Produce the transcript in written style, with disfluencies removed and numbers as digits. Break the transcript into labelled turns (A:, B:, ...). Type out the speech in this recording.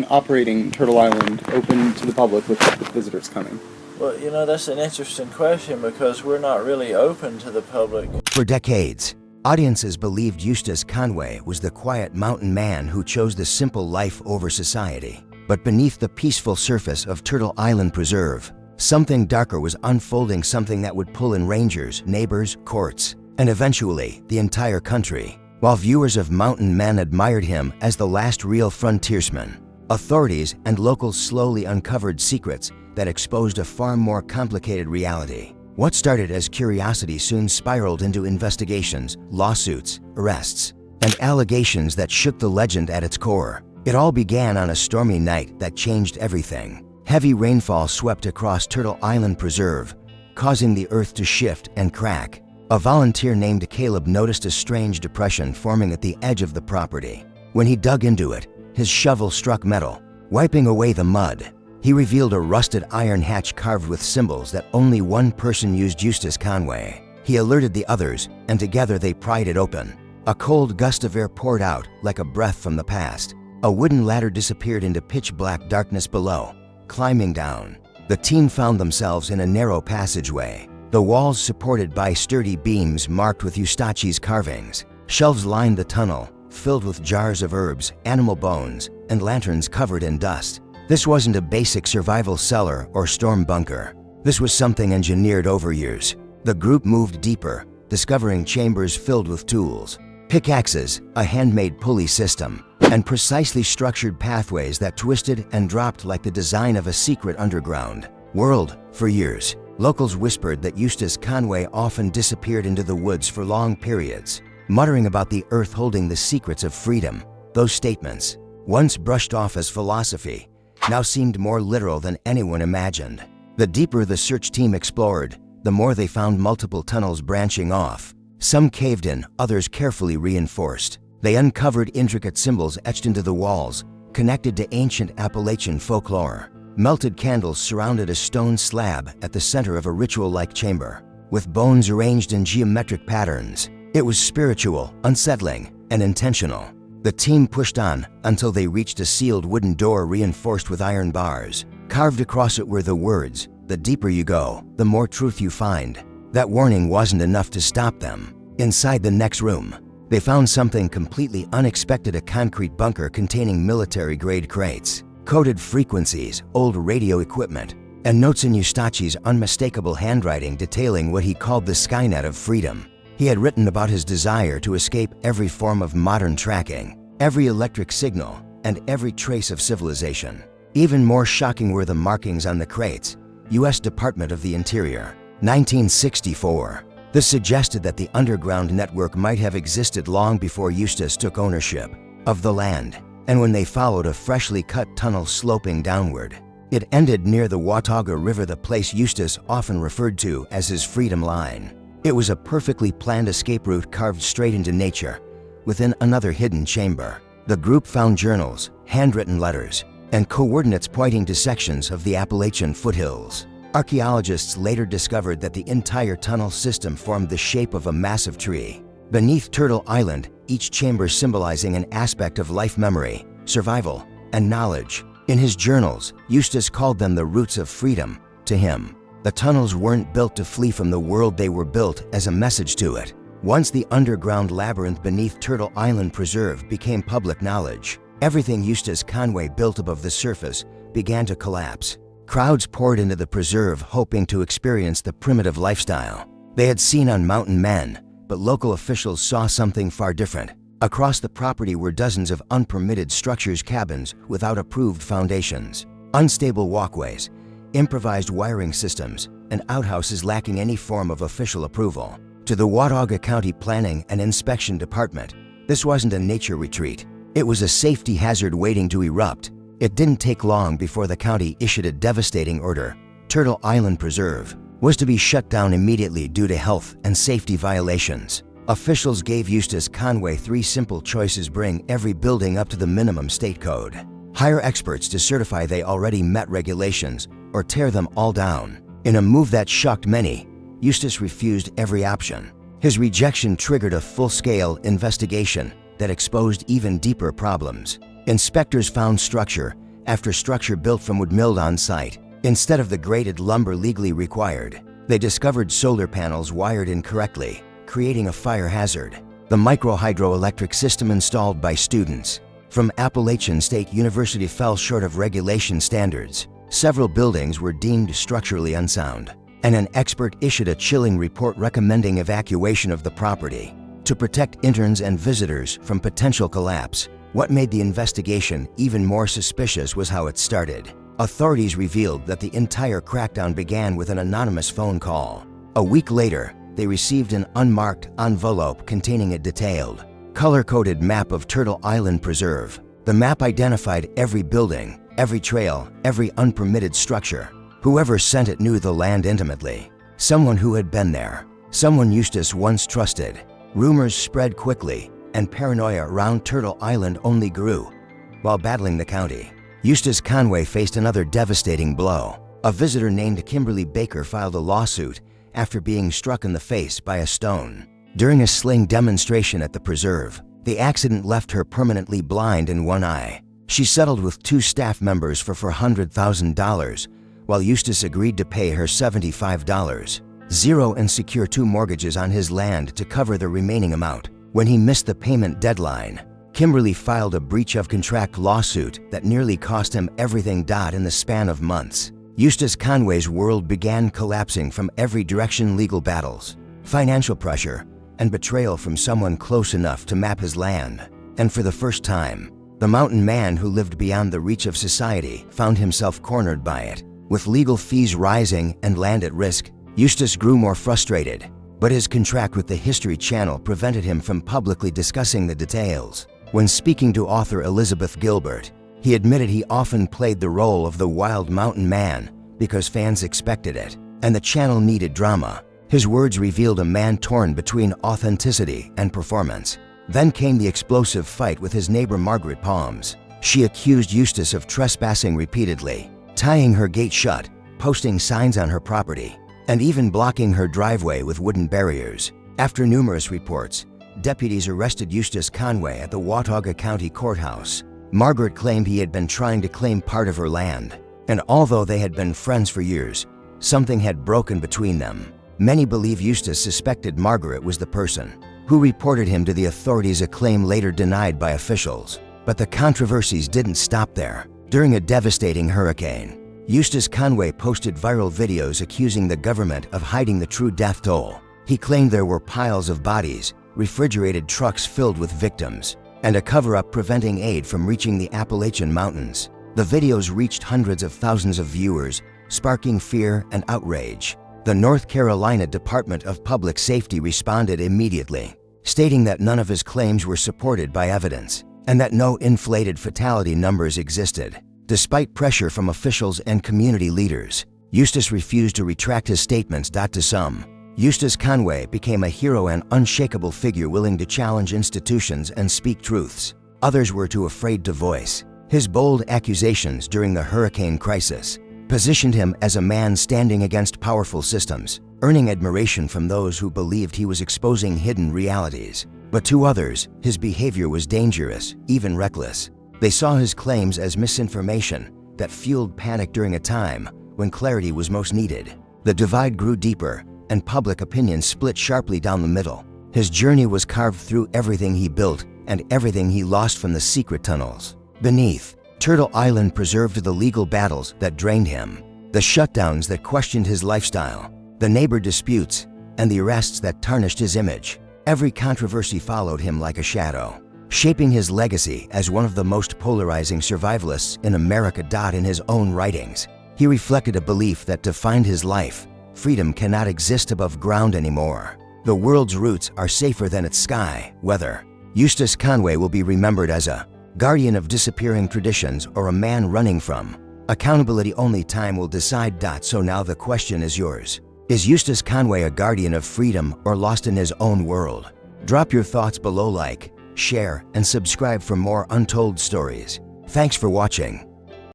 A: operating Turtle Island open to the public with visitors coming?
B: Well, that's an interesting question because we're not really open to the public.
C: For decades, audiences believed Eustace Conway was the quiet mountain man who chose the simple life over society. But beneath the peaceful surface of Turtle Island Preserve, something darker was unfolding, something that would pull in rangers, neighbors, courts, and eventually the entire country. While viewers of Mountain Men admired him as the last real frontiersman, authorities and locals slowly uncovered secrets that exposed a far more complicated reality. What started as curiosity soon spiraled into investigations, lawsuits, arrests, and allegations that shook the legend at its core. It all began on a stormy night that changed everything. Heavy rainfall swept across Turtle Island Preserve, causing the earth to shift and crack. A volunteer named Caleb noticed a strange depression forming at the edge of the property. When he dug into it, his shovel struck metal, wiping away the mud. He revealed a rusted iron hatch carved with symbols that only one person used: Eustace Conway. He alerted the others, and together they pried it open. A cold gust of air poured out like a breath from the past. A wooden ladder disappeared into pitch-black darkness below. Climbing down, the team found themselves in a narrow passageway. The walls supported by sturdy beams marked with Eustace's carvings. Shelves lined the tunnel, filled with jars of herbs, animal bones, and lanterns covered in dust. This wasn't a basic survival cellar or storm bunker. This was something engineered over years. The group moved deeper, discovering chambers filled with tools, pickaxes, a handmade pulley system, and precisely structured pathways that twisted and dropped like the design of a secret underground world. For years, locals whispered that Eustace Conway often disappeared into the woods for long periods, muttering about the earth holding the secrets of freedom. Those statements, once brushed off as philosophy, now seemed more literal than anyone imagined. The deeper the search team explored, the more they found multiple tunnels branching off. Some caved in, others carefully reinforced. They uncovered intricate symbols etched into the walls, connected to ancient Appalachian folklore. Melted candles surrounded a stone slab at the center of a ritual-like chamber, with bones arranged in geometric patterns. It was spiritual, unsettling, and intentional. The team pushed on until they reached a sealed wooden door reinforced with iron bars. Carved across it were the words, "The deeper you go, the more truth you find." That warning wasn't enough to stop them. Inside the next room, they found something completely unexpected: a concrete bunker containing military-grade crates, coded frequencies, old radio equipment, and notes in Eustace's unmistakable handwriting detailing what he called the Skynet of freedom. He had written about his desire to escape every form of modern tracking, every electric signal, and every trace of civilization. Even more shocking were the markings on the crates: U.S. Department of the Interior, 1964. This suggested that the underground network might have existed long before Eustace took ownership of the land. And when they followed a freshly cut tunnel sloping downward, it ended near the Watauga River, the place Eustace often referred to as his freedom line. It was a perfectly planned escape route carved straight into nature, within another hidden chamber. The group found journals, handwritten letters, and coordinates pointing to sections of the Appalachian foothills. Archaeologists later discovered that the entire tunnel system formed the shape of a massive tree. Beneath Turtle Island, each chamber symbolizing an aspect of life, memory, survival, and knowledge. In his journals, Eustace called them the roots of freedom. To him, the tunnels weren't built to flee from the world, they were built as a message to it. Once the underground labyrinth beneath Turtle Island Preserve became public knowledge, everything Eustace Conway built above the surface began to collapse. Crowds poured into the preserve hoping to experience the primitive lifestyle they had seen on Mountain Men, but local officials saw something far different. Across the property were dozens of unpermitted structures, cabins without approved foundations, unstable walkways, improvised wiring systems, and outhouses lacking any form of official approval. To the Watauga County Planning and Inspection Department, this wasn't a nature retreat. It was a safety hazard waiting to erupt. It didn't take long before the county issued a devastating order. Turtle Island Preserve was to be shut down immediately due to health and safety violations. Officials gave Eustace Conway 3 simple choices: bring every building up to the minimum state code, hire experts to certify they already met regulations, or tear them all down. In a move that shocked many, Eustace refused every option. His rejection triggered a full-scale investigation that exposed even deeper problems. Inspectors found structure after structure built from wood milled on site, instead of the graded lumber legally required. They discovered solar panels wired incorrectly, creating a fire hazard. The micro-hydroelectric system installed by students from Appalachian State University fell short of regulation standards. Several buildings were deemed structurally unsound, and an expert issued a chilling report recommending evacuation of the property to protect interns and visitors from potential collapse. What made the investigation even more suspicious was how it started. Authorities revealed that the entire crackdown began with an anonymous phone call. A week later, they received an unmarked envelope containing a detailed, color-coded map of Turtle Island Preserve. The map identified every building, every trail, every unpermitted structure. Whoever sent it knew the land intimately. Someone who had been there. Someone Eustace once trusted. Rumors spread quickly, and paranoia around Turtle Island only grew. While battling the county, Eustace Conway faced another devastating blow. A visitor named Kimberly Baker filed a lawsuit after being struck in the face by a stone during a sling demonstration at the preserve. The accident left her permanently blind in one eye. She settled with 2 staff members for $400,000, while Eustace agreed to pay her $75, and secure 2 mortgages on his land to cover the remaining amount. When he missed the payment deadline, Kimberly filed a breach of contract lawsuit that nearly cost him everything. In the span of months, Eustace Conway's world began collapsing from every direction: legal battles, financial pressure, and betrayal from someone close enough to map his land. And for the first time, the mountain man who lived beyond the reach of society found himself cornered by it. With legal fees rising and land at risk, Eustace grew more frustrated, but his contract with the History Channel prevented him from publicly discussing the details. When speaking to author Elizabeth Gilbert, he admitted he often played the role of the wild mountain man because fans expected it, and the channel needed drama. His words revealed a man torn between authenticity and performance. Then came the explosive fight with his neighbor Margaret Palms. She accused Eustace of trespassing repeatedly, tying her gate shut, posting signs on her property, and even blocking her driveway with wooden barriers. After numerous reports, deputies arrested Eustace Conway at the Watauga County Courthouse. Margaret claimed he had been trying to claim part of her land, and although they had been friends for years, something had broken between them. Many believe Eustace suspected Margaret was the person who reported him to the authorities, a claim later denied by officials. But the controversies didn't stop there. During a devastating hurricane, Eustace Conway posted viral videos accusing the government of hiding the true death toll. He claimed there were piles of bodies, refrigerated trucks filled with victims, and a cover-up preventing aid from reaching the Appalachian Mountains. The videos reached hundreds of thousands of viewers, sparking fear and outrage. The North Carolina Department of Public Safety responded immediately, stating that none of his claims were supported by evidence, and that no inflated fatality numbers existed. Despite pressure from officials and community leaders, Eustace refused to retract his statements. To some, Eustace Conway became a hero and unshakable figure willing to challenge institutions and speak truths. Others were too afraid to voice. His bold accusations during the hurricane crisis positioned him as a man standing against powerful systems, earning admiration from those who believed he was exposing hidden realities. But to others, his behavior was dangerous, even reckless. They saw his claims as misinformation that fueled panic during a time when clarity was most needed. The divide grew deeper, and public opinion split sharply down the middle. His journey was carved through everything he built and everything he lost from the secret tunnels beneath. Turtle Island preserved the legal battles that drained him, the shutdowns that questioned his lifestyle, the neighbor disputes, and the arrests that tarnished his image. Every controversy followed him like a shadow, shaping his legacy as one of the most polarizing survivalists in America. In his own writings, he reflected a belief that defined his life: freedom cannot exist above ground anymore. The world's roots are safer than its sky weather. Eustace Conway will be remembered as a guardian of disappearing traditions or a man running from accountability. Only time will decide. So now the question is yours. Is Eustace Conway a guardian of freedom or lost in his own world? Drop your thoughts below, like, share, and subscribe for more untold stories. Thanks for watching.